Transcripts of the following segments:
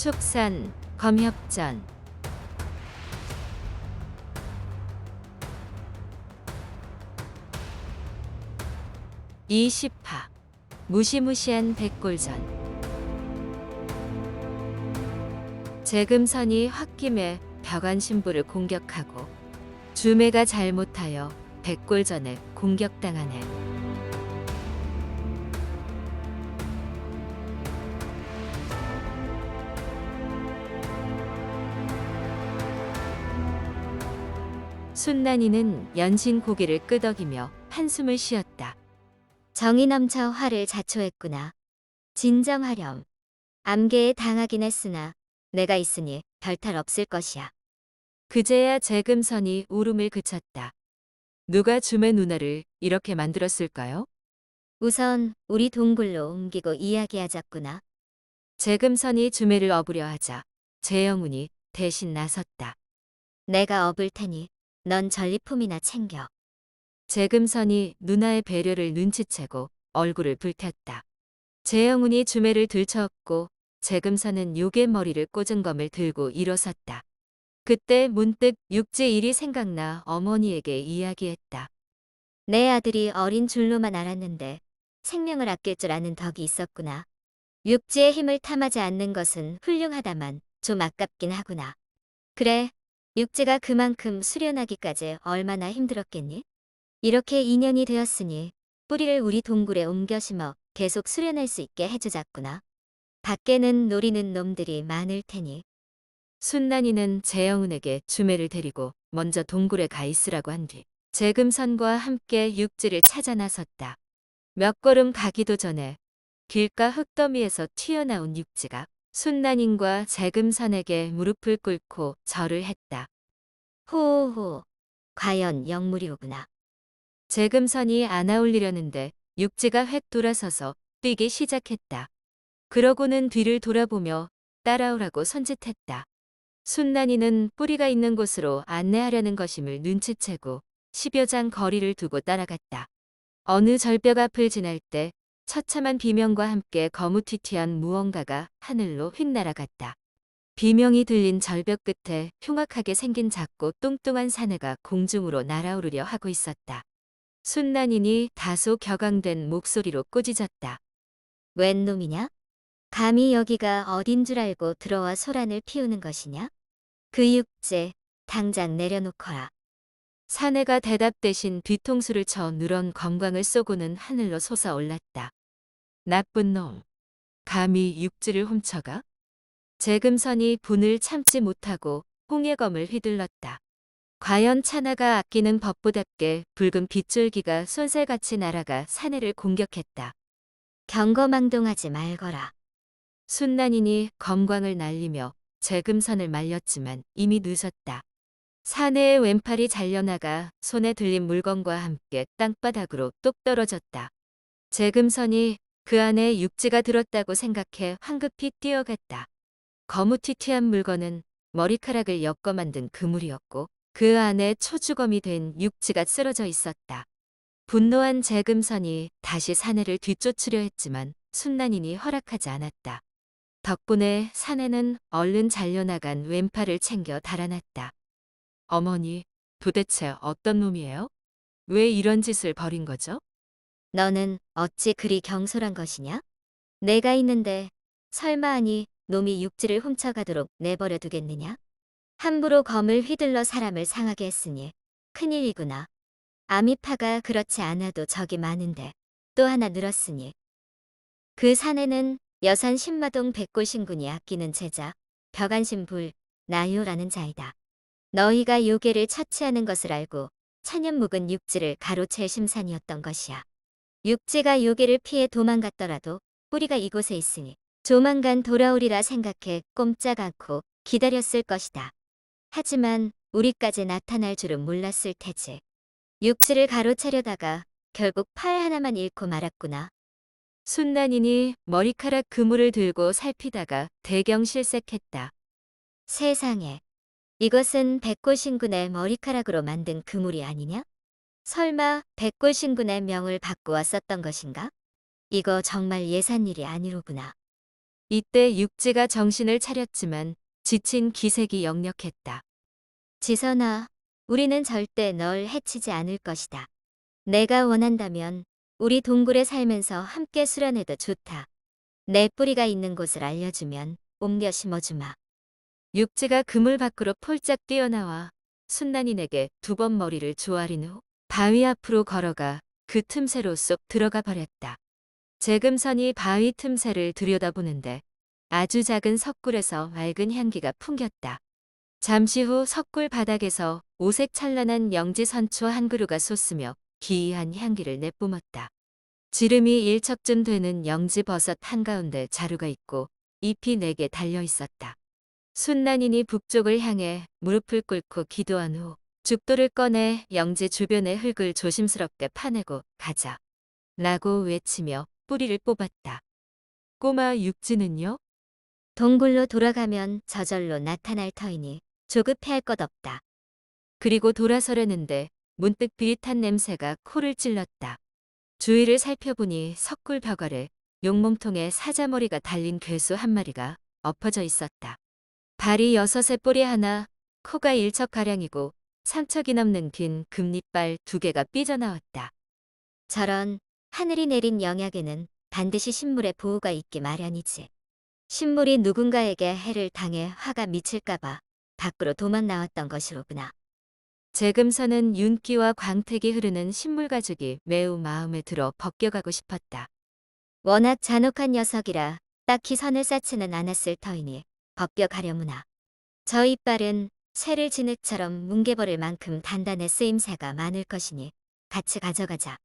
축산, 검협전. 이십파 무시무시한 백골전. 재금선이 홧김에 벽안 신부를 공격하고 주매가 잘못하여 백골전에 공격당하네. 순난이는 연신 고개를 끄덕이며 한숨을 쉬었다. 정이 넘쳐 화를 자초했구나. 진정하렴. 암계에 당하긴 했으나 내가 있으니 별탈 없을 것이야. 그제야 재금선이 울음을 그쳤다. 누가 주매 누나를 이렇게 만들었을까요? 우선 우리 동굴로 옮기고 이야기하자꾸나. 재금선이 주매를 업으려 하자 재영운이 대신 나섰다. 내가 업을 테니 넌 전리품이나 챙겨. 재금선이 누나의 배려를 눈치채고 얼굴을 붉혔다. 재영운이 주매를 들쳐업고 재금선은 욕의 머리를 꽂은 검을 들고 일어섰다. 그때 문득 육지 일이 생각나 어머니에게 이야기했다. 내 아들이 어린 줄로만 알았는데 생명을 아낄 줄 아는 덕이 있었구나. 육지의 힘을 탐하지 않는 것은 훌륭하다만 좀 아깝긴 하구나. 그래, 육지가 그만큼 수련하기까지 얼마나 힘들었겠니? 이렇게 2년이 되었으니 뿌리를 우리 동굴에 옮겨 심어 계속 수련할 수 있게 해주자꾸나. 밖에는 노리는 놈들이 많을 테니. 순난이는 재영운에게 주매를 데리고 먼저 동굴에 가 있으라고 한 뒤 재금선과 함께 육지를 찾아 나섰다. 몇 걸음 가기도 전에 길가 흙더미에서 튀어나온 육지가 순난인과 재금선에게 무릎을 꿇고 절을 했다. 호호호, 과연 영물이오구나. 재금선이 안아올리려는데 육지가 획 돌아서서 뛰기 시작했다. 그러고는 뒤를 돌아보며 따라오라고 손짓했다. 순난이는 뿌리가 있는 곳으로 안내하려는 것임을 눈치채고 10여 장 거리를 두고 따라갔다. 어느 절벽 앞을 지날 때 처참한 비명과 함께 거무튀튀한 무언가가 하늘로 휙 날아갔다. 비명이 들린 절벽 끝에 흉악하게 생긴 작고 뚱뚱한 사내가 공중으로 날아오르려 하고 있었다. 순난이니 다소 격앙된 목소리로 꾸짖었다. 웬 놈이냐? 감히 여기가 어딘 줄 알고 들어와 소란을 피우는 것이냐? 그 육제 당장 내려놓거라. 사내가 대답 대신 뒤통수를 쳐 누런 검광을 쏘고는 하늘로 솟아올랐다. 나쁜 놈, 감히 육지를 훔쳐가? 재금선이 분을 참지 못하고 홍해검을 휘둘렀다. 과연 차나가 아끼는 법보답게 붉은 빗줄기가 쏜살같이 날아가 사내를 공격했다. 경거망동하지 말거라. 순난이니 검광을 날리며 재금선을 말렸지만 이미 늦었다. 사내의 왼팔이 잘려나가 손에 들린 물건과 함께 땅바닥으로 뚝 떨어졌다. 재금선이 그 안에 육지가 들었다고 생각해 황급히 뛰어갔다. 거무튀튀한 물건은 머리카락을 엮어 만든 그물이었고 그 안에 초주검이 된 육지가 쓰러져 있었다. 분노한 재금선이 다시 사내를 뒤쫓으려 했지만 순난이니 허락하지 않았다. 덕분에 사내는 얼른 잘려나간 왼팔을 챙겨 달아났다. 어머니, 도대체 어떤 놈이에요? 왜 이런 짓을 벌인 거죠? 너는 어찌 그리 경솔한 것이냐? 내가 있는데 설마 하니 놈이 육지를 훔쳐가도록 내버려 두겠느냐? 함부로 검을 휘둘러 사람을 상하게 했으니 큰일이구나. 아미파가 그렇지 않아도 적이 많은데 또 하나 늘었으니. 그 사내는 여산 신마동 백골신군이 아끼는 제자 벽안신불 나요라는 자이다. 너희가 요괴를 처치하는 것을 알고 천연 묵은 육지를 가로챌 심산이었던 것이야. 육지가 요괴를 피해 도망갔더라도 뿌리가 이곳에 있으니 조만간 돌아오리라 생각해 꼼짝 않고 기다렸을 것이다. 하지만 우리까지 나타날 줄은 몰랐을 테지. 육지를 가로채려다가 결국 팔 하나만 잃고 말았구나. 순난이니 머리카락 그물을 들고 살피다가 대경실색했다. 세상에, 이것은 백골신군의 머리카락으로 만든 그물이 아니냐? 설마 백골신군의 명을 바꾸어 썼던 것인가? 이거 정말 예산일이 아니로구나. 이때 육지가 정신을 차렸지만 지친 기색이 역력했다. 지선아, 우리는 절대 널 해치지 않을 것이다. 내가 원한다면 우리 동굴에 살면서 함께 수련해도 좋다. 내 뿌리가 있는 곳을 알려주면 옮겨 심어주마. 육지가 그물 밖으로 폴짝 뛰어나와 순난이에게 2번 머리를 조아린 후 바위 앞으로 걸어가 그 틈새로 쏙 들어가 버렸다. 재금선이 바위 틈새를 들여다보는데 아주 작은 석굴에서 맑은 향기가 풍겼다. 잠시 후 석굴 바닥에서 오색 찬란한 영지선초 한 그루가 솟으며 기이한 향기를 내뿜었다. 지름이 1척쯤 되는 영지버섯 한가운데 자루가 있고 잎이 4개 달려 있었다. 순난인이 북쪽을 향해 무릎을 꿇고 기도한 후 죽도를 꺼내 영지 주변의 흙을 조심스럽게 파내고 가자 라고 외치며 뿌리를 뽑았다. 꼬마 육지는요? 동굴로 돌아가면 저절로 나타날 터이니 조급해할 것 없다. 그리고 돌아서려는데 문득 비릿한 냄새가 코를 찔렀다. 주위를 살펴보니 석굴 벽 아래 용몸통에 사자머리가 달린 괴수 한 마리가 엎어져 있었다. 발이 6의 꼬리 하나, 코가 1척가량이고 3척이 넘는 긴 금리빨 2개가 삐져나왔다. 저런 하늘이 내린 영약에는 반드시 신물의 보호가 있기 마련이지. 신물이 누군가에게 해를 당해 화가 미칠까봐 밖으로 도망 나왔던 것이로구나. 재금선은 윤기와 광택이 흐르는 신물 가죽이 매우 마음에 들어 벗겨가고 싶었다. 워낙 잔혹한 녀석이라 딱히 선을 쌓지는 않았을 터이니 벗겨가려무나. 저 이빨은 쇠를 진흙처럼 뭉개버릴 만큼 단단해 쓰임새가 많을 것이니 같이 가져가자.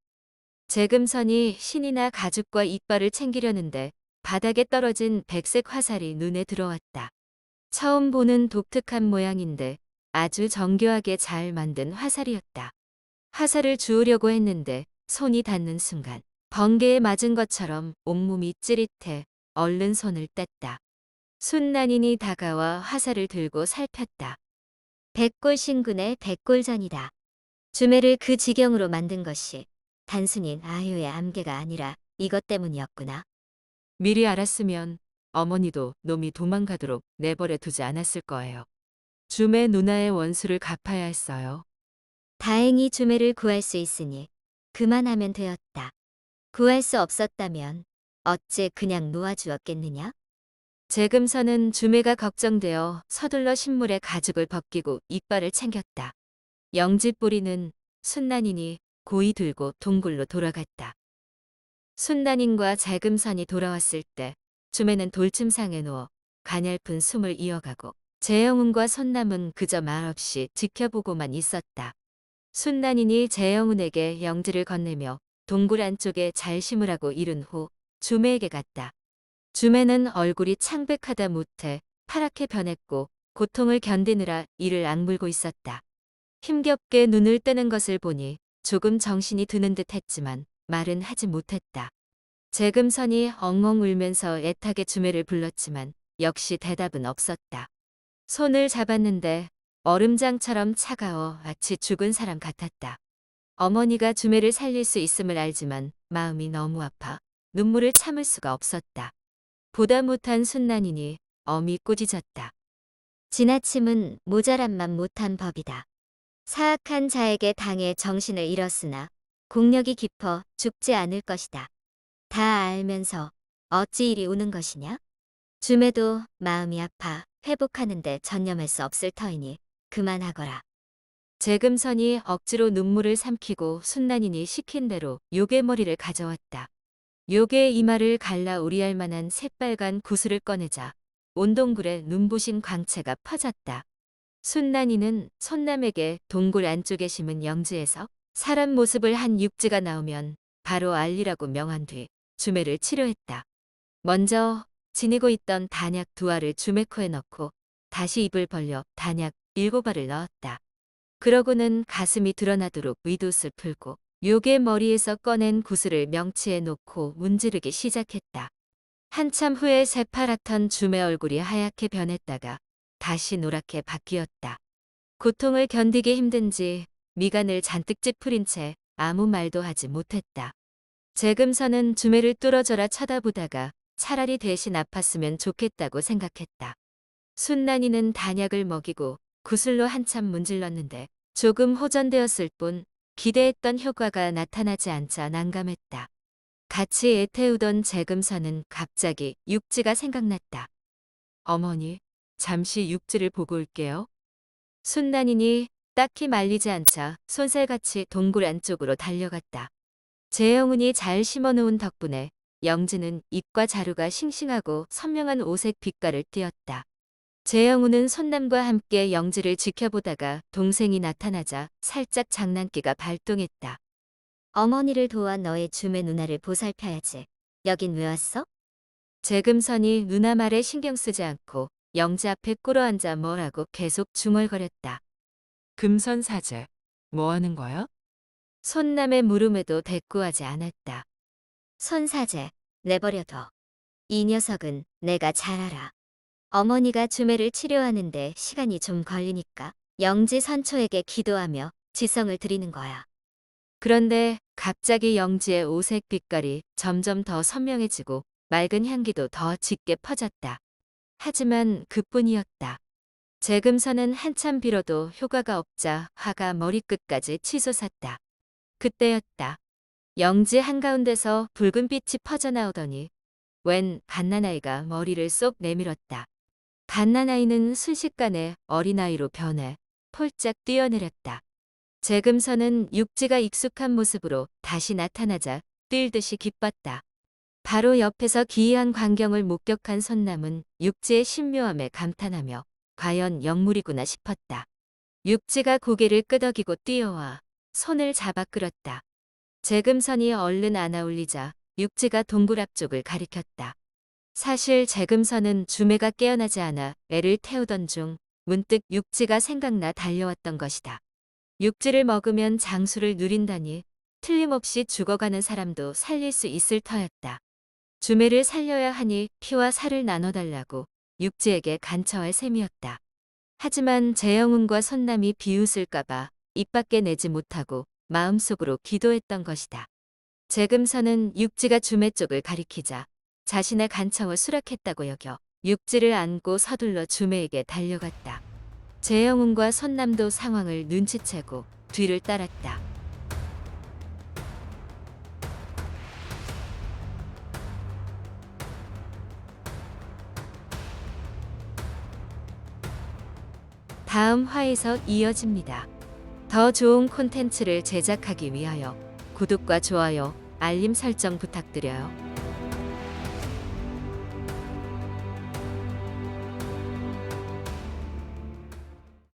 재금선이 신이나 가죽과 이빨을 챙기려는데 바닥에 떨어진 백색 화살이 눈에 들어왔다. 처음 보는 독특한 모양인데 아주 정교하게 잘 만든 화살이었다. 화살을 주우려고 했는데 손이 닿는 순간 번개에 맞은 것처럼 온몸이 찌릿해 얼른 손을 뗐다. 순난인이 다가와 화살을 들고 살폈다. 백골신군의 백골전이다. 주매를 그 지경으로 만든 것이 단순히 아유의 암계가 아니라 이것 때문이었구나. 미리 알았으면 어머니도 놈이 도망가도록 내버려 두지 않았을 거예요. 줌의 누나의 원수를 갚아야 했어요. 다행히 주매를 구할 수 있으니 그만하면 되었다. 구할 수 없었다면 어찌 그냥 놓아주었겠느냐? 재금선은 주매가 걱정되어 서둘러 신물의 가죽을 벗기고 이빨을 챙겼다. 영지뿌리는 순난인이 고이 들고 동굴로 돌아갔다. 순난인과 재금선이 돌아왔을 때 주매는 돌침상에 누워 가냘픈 숨을 이어가고 재영훈과 손남은 그저 말없이 지켜보고만 있었다. 순난인이 재영훈에게 영지를 건네며 동굴 안쪽에 잘 심으라고 이른 후 주매에게 갔다. 주매는 얼굴이 창백하다 못해 파랗게 변했고 고통을 견디느라 이를 악물고 있었다. 힘겹게 눈을 뜨는 것을 보니 조금 정신이 드는 듯 했지만 말은 하지 못했다. 재금선이 엉엉 울면서 애타게 주매를 불렀지만 역시 대답은 없었다. 손을 잡았는데 얼음장처럼 차가워 마치 죽은 사람 같았다. 어머니가 주매를 살릴 수 있음을 알지만 마음이 너무 아파 눈물을 참을 수가 없었다. 보다 못한 순난이니 엄히 꾸짖었다. 지나침은 모자란만 못한 법이다. 사악한 자에게 당해 정신을 잃었으나 공력이 깊어 죽지 않을 것이다. 다 알면서 어찌 이리 우는 것이냐? 줌에도 마음이 아파 회복하는데 전념할 수 없을 터이니 그만하거라. 재금선이 억지로 눈물을 삼키고 순난이니 시킨 대로 요괴머리를 가져왔다. 요괴의 이마를 갈라 우리할 만한 새빨간 구슬을 꺼내자 온 동굴에 눈부신 광채가 퍼졌다. 순난이는 손남에게 동굴 안쪽에 심은 영지에서 사람 모습을 한 육지가 나오면 바로 알리라고 명한 뒤 주매를 치료했다. 먼저 지니고 있던 단약 2알을 주매 코에 넣고 다시 입을 벌려 단약 7알을 넣었다. 그러고는 가슴이 드러나도록 윗옷을 풀고 요괴 머리에서 꺼낸 구슬을 명치에 놓고 문지르기 시작했다. 한참 후에 새파랗던 주매 얼굴이 하얗게 변했다가 다시 노랗게 바뀌었다. 고통을 견디기 힘든지 미간을 잔뜩 찌푸린 채 아무 말도 하지 못했다. 재금선은 주매를 뚫어져라 쳐다보다가 차라리 대신 아팠으면 좋겠다고 생각했다. 순난이는 단약을 먹이고 구슬로 한참 문질렀는데 조금 호전되었을 뿐 기대했던 효과가 나타나지 않자 난감했다. 같이 애태우던 재금선은 갑자기 육지가 생각났다. 어머니, 잠시 육지를 보고 올게요. 순난이니 딱히 말리지 않자 손살같이 동굴 안쪽으로 달려갔다. 재영훈이 잘 심어놓은 덕분에 영지는 잎과 자루가 싱싱하고 선명한 오색 빛깔을 띠었다. 재영훈은 손남과 함께 영지를 지켜보다가 동생이 나타나자 살짝 장난기가 발동했다. 어머니를 도와 너의 주매 누나를 보살펴야지. 여긴 왜 왔어? 재금선이 누나 말에 신경 쓰지 않고 영지 앞에 꿇어앉아 뭐라고 계속 중얼거렸다. 금선사제, 뭐 하는 거야? 손남의 물음에도 대꾸하지 않았다. 손사제, 내버려둬. 이 녀석은 내가 잘 알아. 어머니가 주매를 치료하는데 시간이 좀 걸리니까 영지 선초에게 기도하며 지성을 드리는 거야. 그런데 갑자기 영지의 오색 빛깔이 점점 더 선명해지고 맑은 향기도 더 짙게 퍼졌다. 하지만 그뿐이었다. 재금선은 한참 빌어도 효과가 없자 화가 머리끝까지 치솟았다. 그때였다. 영지 한가운데서 붉은 빛이 퍼져나오더니 웬 갓난아이가 머리를 쏙 내밀었다. 갓난아이는 순식간에 어린아이로 변해 폴짝 뛰어내렸다. 재금선은 육지가 익숙한 모습으로 다시 나타나자 뛸 듯이 기뻤다. 바로 옆에서 기이한 광경을 목격한 손남은 육지의 신묘함에 감탄하며 과연 영물이구나 싶었다. 육지가 고개를 끄덕이고 뛰어와 손을 잡아 끌었다. 재금선이 얼른 안아올리자 육지가 동굴 앞쪽을 가리켰다. 사실 재금선은 주매가 깨어나지 않아 애를 태우던 중 문득 육지가 생각나 달려왔던 것이다. 육지를 먹으면 장수를 누린다니 틀림없이 죽어가는 사람도 살릴 수 있을 터였다. 주매를 살려야 하니 피와 살을 나눠달라고 육지에게 간처할 셈이었다. 하지만 재영훈과 손남이 비웃을까봐 입 밖에 내지 못하고 마음속으로 기도했던 것이다. 재금선은 육지가 주매 쪽을 가리키자 자신의 간청을 수락했다고 여겨 육지를 안고 서둘러 주매에게 달려갔다. 재영훈과 손남도 상황을 눈치채고 뒤를 따랐다. 다음 화에서 이어집니다. 더 좋은 콘텐츠를 제작하기 위하여 구독과 좋아요, 알림 설정 부탁드려요.